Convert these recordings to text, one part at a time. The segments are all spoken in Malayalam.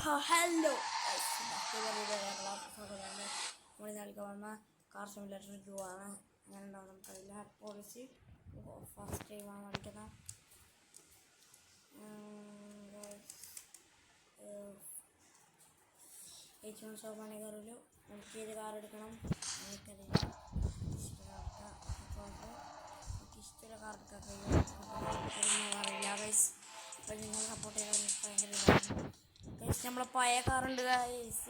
Hello guys, നമ്മൾ കളിക്കാൻ വന്ന കാർ സിമുലേറ്റർ 2 ആണ്. അങ്ങനെ ഉണ്ടാവും നമുക്കറിയില്ല. പോളിസി ഫസ്റ്റ് ടൈമാണ് കളിക്കുന്നത്. ഏറ്റവും ശോഭന കാറിൽ നമുക്ക് ഏത് കാർ എടുക്കണം എനിക്കറിയില്ല. ഇഷ്ടമുള്ള കാർ എടുക്കാൻ കഴിയില്ല ഗൈസ്. അപ്പോൾ നിങ്ങൾ സപ്പോർട്ട് ചെയ്താൽ ഭയങ്കര ഇതാണ് ഗൈസ്. നമ്മളെ പഴയ കാറുണ്ട് ഗൈസ്.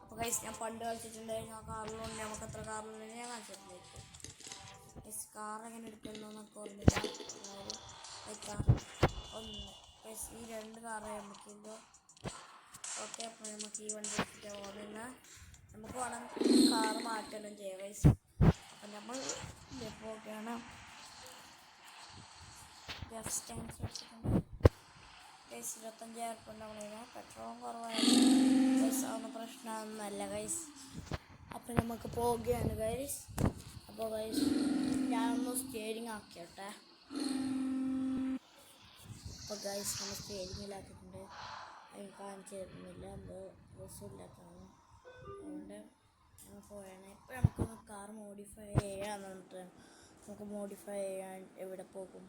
അപ്പോൾ ഗൈസ് ഞാൻ പണ്ട് കളിച്ചിട്ടുണ്ട്. ഞാൻ കാറിലുണ്ട്. നമുക്ക് എത്ര കാറിലുണ്ട് ഞാൻ കാണിച്ചിട്ടുണ്ടായിരിക്കും ഗൈസ്. കാർ എങ്ങനെ എടുക്കുന്നൊക്കെ ഓർമ്മില്ല. വയ്ക്കാം ഒന്ന് ഗൈസ്. ഈ രണ്ട് കാറ് നമുക്കിപ്പോൾ ഓക്കെ. അപ്പോൾ നമുക്ക് ഈ വണ്ടി എടുത്തിട്ട് പോകുന്ന നമുക്ക് വേണം കാറ് മാറ്റലും ചെയ്യാം ഗൈസ്. അപ്പം നമ്മൾ ഇപ്പോൾ ഓക്കെയാണ്. ഗസ് ടാങ്ക്സ് വെച്ചിട്ടുണ്ട് ഗൈസ്. 25,000 ഉണ്ടാവുന്നില്ല. പെട്രോളും കുറവായിരുന്നു ഗൈസ്. അതൊന്നും പ്രശ്നമൊന്നുമല്ല ഗൈസ്. അപ്പോൾ നമുക്ക് പോവുകയാണ് ഗൈസ്. അപ്പോൾ ഗൈസ് ഞാനൊന്ന് സ്റ്റിയറിംഗ് ആക്കിയോട്ടെ. അപ്പോൾ ഗൈസ് നമ്മൾ സ്റ്റിയറിങ്ങിലാക്കിയിട്ടുണ്ട്. അതിന് കാണിച്ചു തരുന്നില്ല, എന്തോ ഡ്രസ്സില്ലാത്തതാണ്. അതുകൊണ്ട് നമ്മൾ പോയാണ്. ഇപ്പോൾ നമുക്കൊന്ന് കാർ മോഡിഫൈ ചെയ്യാമെന്ന് പറഞ്ഞിട്ട് നമുക്ക് മോഡിഫൈ ചെയ്യാൻ എവിടെ പോകും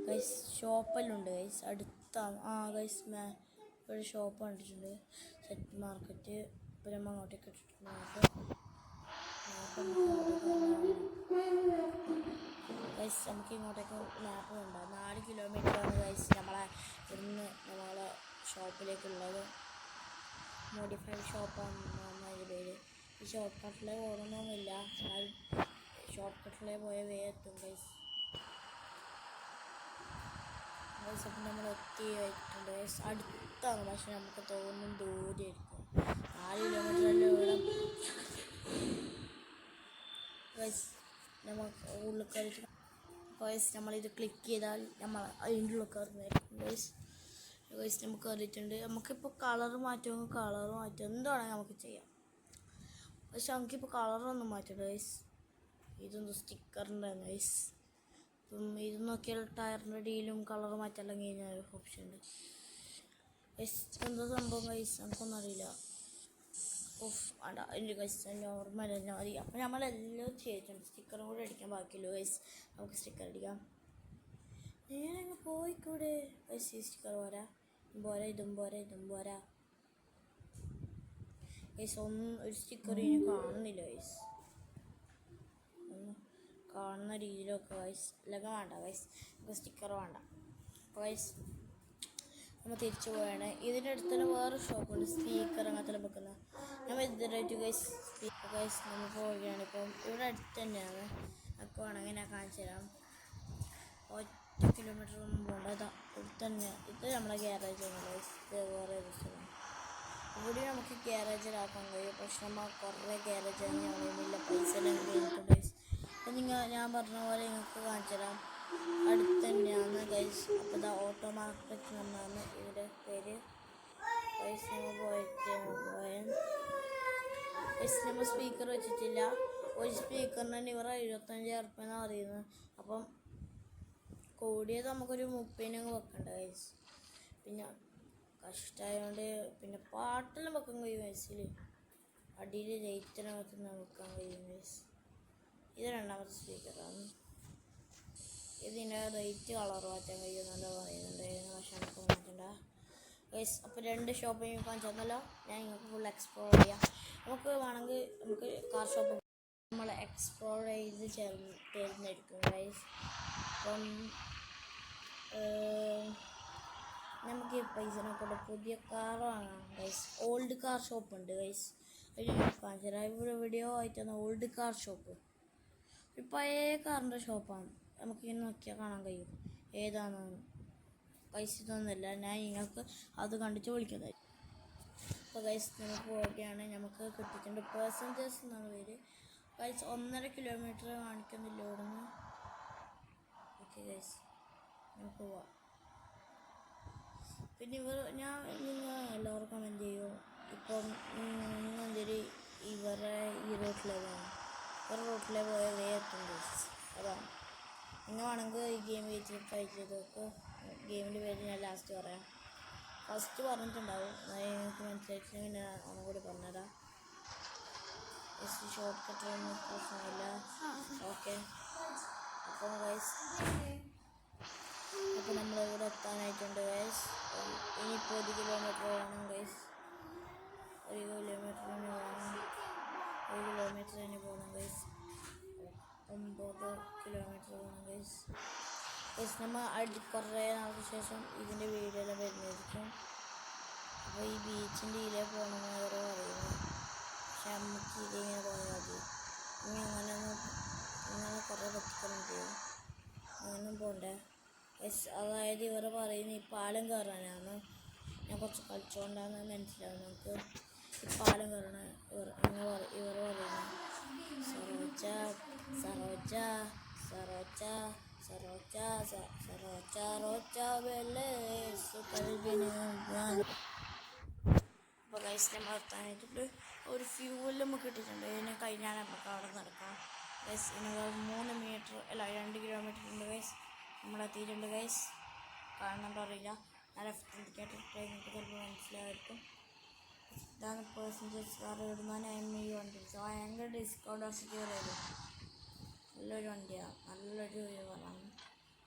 ഗൈസ്? ഷോപ്പെല്ലാം ഗൈസ് അടുത്താണ്. ഗൈസ് ഒരു ഷോപ്പ് കണ്ടിട്ടുണ്ട്, സെറ്റ് മാർക്കറ്റ്. ഇപ്പോൾ നമ്മൾ അങ്ങോട്ടേക്ക് ഇട്ടിട്ടുണ്ട്. ഗൈസ് നമുക്ക് ഇങ്ങോട്ടേക്ക് മാപ്പ് വേണ്ട. 4 കിലോമീറ്ററാണ് ഗൈസ് നമ്മളെ ഇവിടുന്ന് നമ്മളെ ഷോപ്പിലേക്കുള്ളത്. മോഡിഫൈഡ് ഷോപ്പാണ് അതിൻ്റെ പേര്. ഈ ഷോർട്ട് കട്ടിലെ ഓടണമെന്നില്ല, എന്നാൽ ഷോർട്ട് കട്ടിലെ പോയ വേഗത്തും ഗൈസ്. ഗൈസ് അപ്പം നമ്മൾ എത്തിയിട്ടുണ്ട് ഗൈസ്. അടുത്താണ്, പക്ഷെ നമുക്ക് തോന്നും ദൂരെയായിരിക്കും. 4 കിലോമീറ്ററല്ലേ ഇവിടെ ഗൈസ്. നമുക്ക് ഉള്ളിൽ കയറിയിട്ട് ഗൈസ് നമ്മളിത് ക്ലിക്ക് ചെയ്താൽ നമ്മൾ അതിൻ്റെ ഉള്ളിൽ കയറുന്നതായിരിക്കും ഗൈസ്. ഗൈസ് നമുക്ക് കയറിയിട്ടുണ്ട്. നമുക്കിപ്പോൾ കളർ മാറ്റുമെങ്കിൽ കളർ മാറ്റും, എന്താണെങ്കിൽ നമുക്ക് ചെയ്യാം. പക്ഷെ നമുക്കിപ്പോൾ കളറൊന്നും മാറ്റണ്ട ഗൈസ്. ഇതൊന്നും സ്റ്റിക്കറിൻ്റെ ഗൈസ്. ഇപ്പം ഇത് നോക്കിയാൽ ടയറിൻ്റെ അടിയിലും കളർ മാറ്റാൻ കഴിഞ്ഞാൽ ഓപ്ഷൻ ഉണ്ട് ഗൈസ്. എന്താ സംഭവം ഗൈസ് നമുക്കൊന്നും അറിയില്ല. വേണ്ട എൻ്റെ ഗൈസ് നോർമൽ തന്നെ മതി. അപ്പം നമ്മളെല്ലാം ചെയ്തിട്ടുണ്ട്. സ്റ്റിക്കറും കൂടെ അടിക്കാൻ ബാക്കിയുള്ളൂ ഗൈസ്. നമുക്ക് സ്റ്റിക്കർ അടിക്കാം. നേരെ പോയിക്കൂടെ ഗൈസ്? ഈ സ്റ്റിക്കർ പോരാ, ഇതും പോരാ ഗൈസ്. ഒരു സ്റ്റിക്കർ ഇനി കാണുന്നില്ല ഗൈസ്. കാണുന്ന രീതിയിലൊക്കെ ഗൈസ്. അല്ലെങ്കിൽ വേണ്ട ഗൈസ്, നമുക്ക് സ്റ്റിക്കർ വേണ്ട. അപ്പോൾ ഗൈസ് നമ്മൾ തിരിച്ചു പോവുകയാണ്. ഇതിൻ്റെ അടുത്ത് തന്നെ വേറെ ഷോപ്പുണ്ട്, സ്പീക്കർ അങ്ങനത്തെ വെക്കുന്ന. നമ്മൾ ഇതിനായിട്ട് ഗൈസ് ഗൈസ് നമ്മൾ പോവുകയാണ്. ഇപ്പം ഇവിടെ അടുത്ത് തന്നെയാണ്. നമുക്ക് വേണമെങ്കിൽ ഞാൻ കാണിച്ചു തരാം. 1 കിലോമീറ്റർ ഒന്നും പോകണ്ട, ഇതാ ഇവിടെ തന്നെ. ഇത് നമ്മളെ ഗ്യാരേജാണ് ഗൈസ്. ഇത് വേറെ സ്ഥലം. ഇവിടെ നമുക്ക് ഗ്യാരേജിലാക്കാൻ കഴിയും. പക്ഷെ നമ്മൾ കുറേ ഗ്യാരേജാണ് ഞങ്ങളില്ല, പൈസ എല്ലാം കഴിഞ്ഞിട്ടുണ്ട് ഗൈസ്. അപ്പം ഞാൻ പറഞ്ഞ പോലെ നിങ്ങൾക്ക് കാണിച്ചു തരാം. അടുത്ത് തന്നെയാണ് ഗൈസ്. അപ്പോൾ ഇതാ ഓട്ടോ മാർക്കറ്റ് എന്നാണ് ഇതിൻ്റെ പേര് ഗൈസ്. നമ്മൾ സ്പീക്കർ വെച്ചിട്ടില്ല. ഒരു സ്പീക്കറിന് തന്നെ ഇവർ 75,000 എന്നാണ് പറയുന്നത്. അപ്പം കൂടിയത് നമുക്കൊരു 30 വെക്കണ്ട ഗൈസ്. പിന്നെ കഷ്ടമായതുകൊണ്ട് പിന്നെ പാട്ടെല്ലാം വെക്കാൻ കഴിയും ഗൈസിൽ. അടിയിൽ ലൈറ്റിനെ വെക്കുന്ന വെക്കാൻ കഴിയും ഗൈസ്. ഇത് രണ്ടാമത്തെ സ്പീക്കറാണ്. ഇതിൻ്റെ റേറ്റ് കളർ മാറ്റാൻ കഴിയുമെന്നല്ല പറയുന്നുണ്ട്, പക്ഷെ നമുക്ക് മാറ്റണ്ട ഗൈസ്. അപ്പോൾ 2 ഷോപ്പ് കാണിച്ചു തന്നല്ലോ. ഞാൻ നിങ്ങൾക്ക് ഫുൾ എക്സ്പ്ലോർ ചെയ്യാം. നമുക്ക് വേണമെങ്കിൽ നമുക്ക് കാർ ഷോപ്പ് നമ്മൾ എക്സ്പ്ലോർ ചെയ്ത് തരുന്നതായിരിക്കും ഗൈസ്. അപ്പം നമുക്ക് ഈ പൈസനെ കൊണ്ട് പുതിയ കാർ വാങ്ങാം ഗൈസ്. ഓൾഡ് കാർ ഷോപ്പ് ഉണ്ട് ഗൈസ്. ഒരു കാണിച്ചു തരാം. ഇവിടെ വീഡിയോ ആയിട്ടാണ് ഓൾഡ് കാർ ഷോപ്പ്. ഒരു പഴയ കാറിൻ്റെ ഷോപ്പാണ്. നമുക്കിങ്ങനെ നോക്കിയാൽ കാണാൻ കഴിയും ഏതാണെന്ന്. പൈസ ഇതൊന്നുമില്ല, ഞാൻ നിങ്ങൾക്ക് അത് കണ്ടിട്ട് വിളിക്കുന്നത്. അപ്പോൾ ഗൈസ് നമുക്ക് പോവുകയാണ്. നമുക്ക് കിട്ടിയിട്ടുണ്ട് പെർസെൻറ്റേജ് എന്നാണ് പേര് ഗൈസ്. 1.5 കിലോമീറ്റർ കാണിക്കുന്നില്ല ഇവിടുന്ന്. ഓക്കെ ഗൈസ് നമുക്ക് പോവാം. പിന്നെ നിങ്ങൾ എല്ലാവരും കമൻറ്റ് ചെയ്യും. ഇപ്പം നിങ്ങൾ എന്തെങ്കിലും ഇവരെ ഈ റൂട്ടിലെ പോകണം. ഒരു റൂട്ടിലെ പോയ വേഗത്തും ഗൈസ്. അതാണ് നിങ്ങൾ വേണമെങ്കിൽ ഈ ഗെയിം വെച്ചിട്ട് ട്രൈ ചെയ്ത് നോക്ക്. ഗെയിമിൻ്റെ പേര് ഞാൻ ലാസ്റ്റ് പറയാം. ഫസ്റ്റ് പറഞ്ഞിട്ടുണ്ടാവും, എനിക്ക് മനസ്സിലായിട്ട് പിന്നെ ഒന്നുകൂടി പറഞ്ഞുതരാം. ഷോർട്ട് കട്ടൊന്നും പ്രശ്നമില്ല. ഓക്കെ, അപ്പോൾ ഗൈസ് അപ്പോൾ നമ്മളിവിടെ എത്താനായിട്ടുണ്ട് ഗൈസ്. ഇനിയിപ്പോൾ 1 കിലോമീറ്റർ വേണം ഗൈസ്. 1 കിലോമീറ്ററിന് പോകണം. 1 കിലോമീറ്ററിന് പോകണം ഗൈസ്. 9 കിലോമീറ്റർ പോകണം ഗൈസ്. ഗൈസ് നമ്മൾ കുറേ നാൾക്ക് ശേഷം ഇതിൻ്റെ വീഡിയോ എല്ലാം വരുന്നതായിരിക്കും. അപ്പോൾ ഈ ബീച്ചിൻ്റെ ഇതിലേ പോകണമെന്ന് അവർ പറയുന്നു. പക്ഷെ നമുക്ക് ഇതിങ്ങനെ പോയാൽ മതി. ഇനി അങ്ങനെ കുറേ പറ്റിക്കണം ചെയ്യും. അങ്ങനെയൊന്നും പോകണ്ടേ ഗൈസ്. അതായത് ഇവർ പറയുന്നത് ഈ പാലം കയറാനാണ്. ഞാൻ കുറച്ച് കളിച്ചുകൊണ്ടാണ് മനസ്സിലാവും നമുക്ക്. ഈ പാലം കയറണ ഇവർ പറയുന്നത് സരോജ സരോജ സരോജ സരോജ സരോജ റോജ വെല്ലേ സുഖ. അപ്പോൾ ഗൈസ് നമ്മൾ എത്താനായിട്ടുണ്ട്. ഒരു ഫ്യൂവൽ നമുക്ക് കിട്ടിയിട്ടുണ്ട്. ഇതിനെ കഴിഞ്ഞാൽ നമുക്ക് അവിടെ നടക്കാം ഗൈസ്. ഇനി 3 മീറ്റർ അല്ല 2 കിലോമീറ്റർ ഉണ്ട് ഗൈസ്. നമ്മളെത്തിയിട്ടുണ്ട് ഗൈസ്. കാണുന്നുണ്ടോ അറിയില്ല. ഞാൻ ലെഫ്റ്റ് ഇൻഡിക്കേറ്റർ നിങ്ങൾക്ക് ചിലപ്പോൾ മനസ്സിലായിരിക്കും. ഇതാണ് പേഴ്സൻറ്റേജ് കാർ ഇടുന്നതിന് ഈ വണ്ടി ഭയങ്കര ഡിസ്കൗണ്ട് ഓഫിക്ക് വരും. നല്ലൊരു വണ്ടിയാണ്, നല്ലൊരു ഇതാണ്.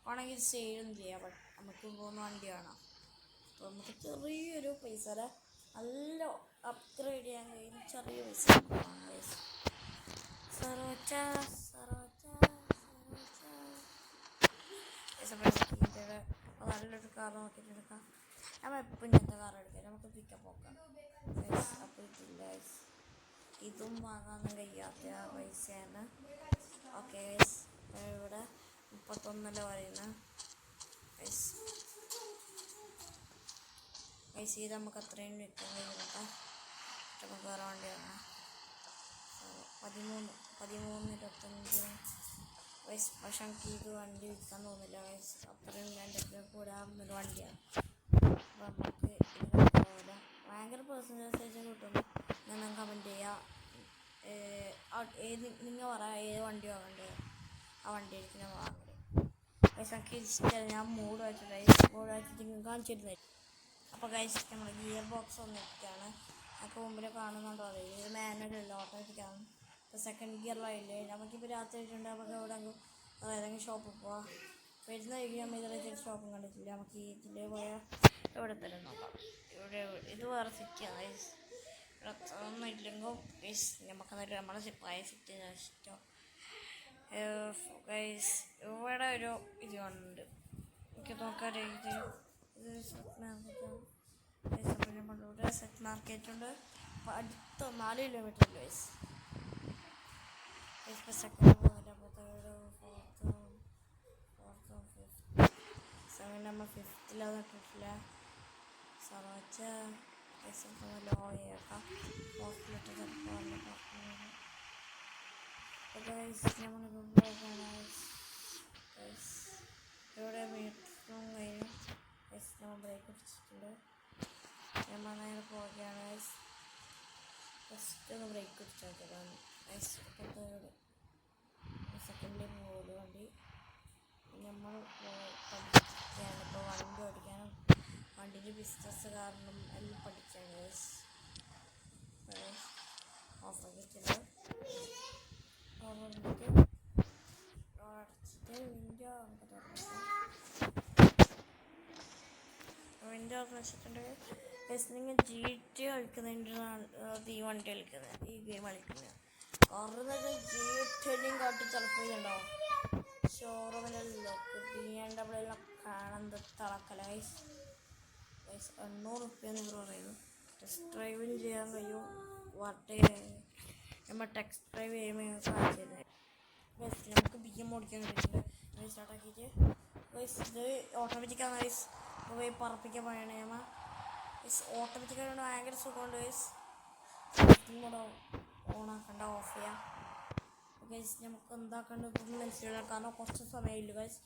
ആണെങ്കിൽ സെയിലും ചെയ്യാം. ബട്ട് നമുക്ക് പോകുന്ന വണ്ടിയാണ്. അപ്പോൾ നമുക്ക് ചെറിയൊരു പൈസ നല്ല അപ്ഗ്രേഡ് ചെയ്യാൻ കഴിയുന്ന ചെറിയ പൈസ സരോജ സരോജ സരോജ. നല്ലൊരു കാർ നോക്കിയിട്ടെടുക്കാം. നമ്മൾ എപ്പോൾ ഇങ്ങനത്തെ കാർ എടുക്കാം. നമുക്ക് പിക്കപ്പ് നോക്കാം. അപ്പോൾ ഇതില്ല, ഇതും വാങ്ങാനും കഴിയാത്ത പൈസയാണ്. ഓക്കെ ഗൈസ്, ഇവിടെ 31 പറയുന്നത് ഗൈസ്. ഗൈസ് ഇത് നമുക്ക് അത്രയും വിൽക്കാൻ കഴിയുന്നുണ്ട്. നമുക്ക് വേറെ വണ്ടിയാണ് 13-25 ഗൈസ്. പക്ഷെ എനിക്ക് ഇത് വണ്ടി വിൽക്കാൻ തോന്നില്ല ഗൈസ്. അത്രയും എൻ്റെ കൂടാവുന്നൊരു വണ്ടിയാണ്. അപ്പോൾ നമുക്ക് ഇതിനൊക്കെ പോലെ ഭയങ്കര പേഴ്സൻറ്റേജ് കിട്ടും. ഞാൻ കമൻറ്റ് ചെയ്യാം. നിങ്ങൾ പറയാം ഏത് വണ്ടി വാങ്ങണ്ടേ, ആ വണ്ടി ആയിരിക്കും ഞാൻ വാങ്ങുന്നത്. ഗൈസ് എനിക്ക് ഇഷ്ടമല്ല. ഞാൻ മൂഡ് വെച്ചിട്ട് നിങ്ങൾ കാണിച്ചിരുന്നത്. അപ്പോൾ ഗൈസ് നമ്മൾ ഗിയർ ബോക്സ് വന്നിരിക്കുകയാണ്. അപ്പോൾ മുമ്പിൽ കാണുന്നുണ്ടോ അറിയില്ല. ഇത് മാനുവലല്ല, ഓട്ടോമാറ്റിക്കാണ്. ഇപ്പോൾ സെക്കൻഡ് ഗിയറിലായില്ലേ. നമുക്കിപ്പോൾ രാത്രി ആയിട്ടുണ്ട്. നമുക്ക് എവിടെ ഏതെങ്കിലും ഷോപ്പിൽ പോവാം. വരുന്ന വഴിക്ക് നമ്മൾ ഇതുവരെ ഷോപ്പും കണ്ടിട്ടില്ല. നമുക്ക് ഇതിലേ പോയാൽ എവിടെ തന്നെ നോക്കാം. ഇവിടെ ഇത് വേറെ സിറ്റിയാണ് ഗൈസ്. ഇവിടെ ഒന്നും ഇല്ലെങ്കിലും ഗൈസ് നമുക്ക് നമ്മളെ സിപ്പായ സിറ്റി ഇഷ്ടം ഗൈസ്. ഇവിടെ ഒരു ഇത് കാണുന്നുണ്ട്. എനിക്ക് നോക്കാൻ ഇത് സെറ്റ് മാർക്കറ്റ് ഉണ്ട്. അപ്പോൾ അടുത്ത 4 കിലോമീറ്റർ ഉണ്ട് ഗൈസ്. ഇപ്പോൾ സെക്കൻഡ് പോകുന്നില്ല. അപ്പോൾ തേർഡ്, ഫോർത്ത്, ഫിഫ്ത്ത്, സെവൻ നമ്മൾ 5th ഇട്ടിട്ടില്ല. സറോജ ലോയേക്കാം. ഹോസ്പിറ്റലിട്ട് ചിലപ്പോൾ ഗൈസ് നമ്മളിപ്പോൾ പോകാനാണ് ഗൈസ്. ഇവിടെ മീറ്ററും കഴിഞ്ഞു ഗൈസ്. നമ്മൾ ബ്രേക്ക് പിടിച്ചിട്ടുണ്ട്. നമ്മൾ നേരെ പോവുകയാണ് ഗൈസ്. ഫസ്റ്റ് ഒന്ന് ബ്രേക്ക് പിടിച്ച് നോക്കിയതാണ് ഗൈസ്. ഇപ്പോൾ തേർഡ് സെക്കൻഡിൽ പോകുന്നു വണ്ടി. നമ്മൾ പഠിക്കുകയാണ് ഇപ്പോൾ വണ്ടി ഓടിക്കാനും വണ്ടിൻ്റെ ബിസിനസ് കാരണം എല്ലാം പഠിക്കുകയാണ് ഗൈസ്. ഓഫാക്കിയിട്ടുണ്ട്. അടച്ചിട്ട് വിൻഡോ വെച്ചിട്ടുണ്ട് ഗൈസ്. നിങ്ങൾ GTA കളിക്കുന്നതിൻ്റെതാണ് ഈ വണ്ടി കളിക്കുന്നത്, ഈ ഗെയിം കളിക്കുന്നത്. കാരണം GTA കാട്ടി ചിലപ്പോൾ ഇതുണ്ടാവും. ഷോറൂമിലല്ലോ BMW കാണുന്നത് തളക്കല ഗൈസ്. 800 റുപ്യ പറയുന്നു. ടെസ്റ്റ് ഡ്രൈവിന് ചെയ്യാൻ കഴിയും. നമ്മൾ ടെക്സ്റ്റ് ഡ്രൈവ് ചെയ്യുമ്പോൾ കാണിച്ചിരുന്നത് ഗൈസ്. നമുക്ക് BM ഓടിക്കാൻ കഴിയുന്നുണ്ട് ഗൈസ്. സ്റ്റാർട്ടാക്കിയിട്ട് ഗൈസ് ഇത് ഓട്ടോമാറ്റിക്കാണ് ഗൈസ്. പോയി പറപ്പിക്കാൻ പറയണേ ഗൈസ്. ഓട്ടോമാറ്റിക്കായിട്ട് ഭയങ്കര സുഖമുണ്ട് ഗൈസ്. കൂടെ ഓണാക്കണ്ട, ഓഫ് ചെയ്യാം ഗൈസ്. നമുക്ക് എന്താക്കേണ്ടതെന്ന് മനസ്സിലാക്കാം. കാരണം കുറച്ച് സമയമില്ല ഗൈസ്.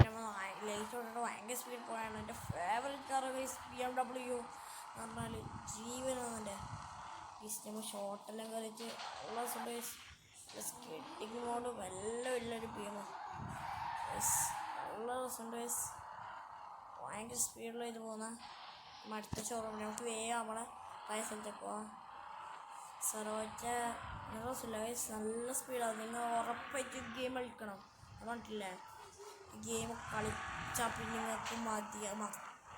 നമ്മൾ ലൈറ്റ് ഓടിയിട്ട് ഭയങ്കര സ്പീഡ് പോയാണ്. എൻ്റെ ഫേവറേറ്റ് കാർ ഗൈസ് BMW എന്ന് പറഞ്ഞാൽ ജീവനാണ് എൻ്റെ ഗൈസ്. നമ്മൾ ഷോർട്ടെല്ലാം കയറിയിട്ട് ഉള്ള ദിവസം ഗൈസ് സ്കെഡിങ് മോഡ് വല്ലൊരു BM ഗൈസ്. ഉള്ള ദിവസം ഗൈസ് ഭയങ്കര സ്പീഡിൽ ഇത് പോകുന്ന അടുത്ത ഷോറൂമിൽ നമുക്ക് വേഗം നമ്മളെ പഴയ സ്ഥലത്തേക്ക് പോവാം. സെറോറ്റ നല്ല സ്പീഡാണ്. നിങ്ങൾ ഉറപ്പായിട്ട് ഗെയിം കളിക്കണം. ഞാൻ പറഞ്ഞിട്ടില്ലേ, ഗെയിം കളിച്ചാൽ പിന്നെ നിങ്ങൾക്ക്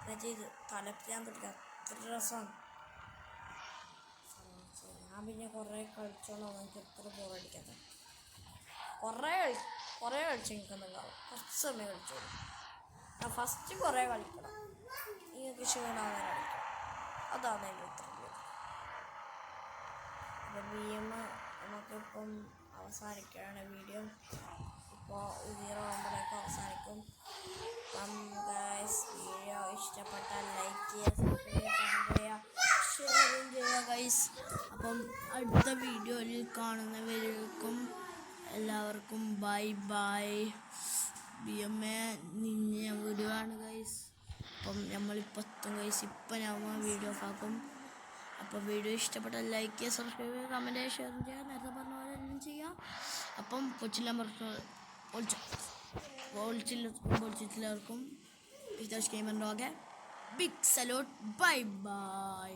മറ്റേ ഇത് തലപ്പിക്കാൻ തുടങ്ങി അത്ര രസമാണ്. ഞാൻ പിന്നെ കുറേ കളിച്ചോളാം. എനിക്ക് എത്ര ബോറടിക്കാത്ത കുറേ കളിച്ച് നിൽക്കുന്നുണ്ടാവും. കുറച്ച് സമയം കളിച്ചോളൂ. ഞാൻ ഫസ്റ്റ് കുറേ കളിക്കണം. നിങ്ങൾക്ക് ക്ഷീണാകാൻ കളിക്കണം. അതാണ് എൻ്റെ ഉത്തരം. അപ്പോൾ നമുക്കിപ്പം അവസാനിക്കുകയാണ് വീഡിയോ. ഇപ്പോൾ 0 ആകുമ്പോഴേക്കും അവസാനിക്കും. അപ്പം ഗൈസ്, വീഡിയോ ഇഷ്ടപ്പെട്ടാൽ ലൈക്ക് ചെയ്യുക, സബ്സ്ക്രൈബ് ചെയ്യുക, ഷെയറും ചെയ്യുക ഗൈസ്. അപ്പം അടുത്ത വീഡിയോയിൽ കാണുന്നവരേക്കും എല്ലാവർക്കും ബൈ ബൈ. BMA നിന്നെ വിടുകയാണ് ഗൈസ്. അപ്പം നമ്മളിപ്പോൾ എത്തും ഗൈസ്. ഇപ്പം നമ്മൾ വീഡിയോ ആക്കും. അപ്പോൾ വീഡിയോ ഇഷ്ടപ്പെട്ടാൽ ലൈക്ക് ചെയ്യുക, സബ്സ്ക്രൈബ് ചെയ്യുക, കമൻറ്റ് ചെയ്യുക, ഷെയർ ചെയ്യുക, നേരത്തെ പറഞ്ഞ പോലെ എല്ലാം ചെയ്യുക. അപ്പം പൊച്ചില്ലാവർക്കും ഹിതേഷ് ഗെയിമറിൻ്റെ വക ബിഗ് സല്യൂട്ട്. Bye bye.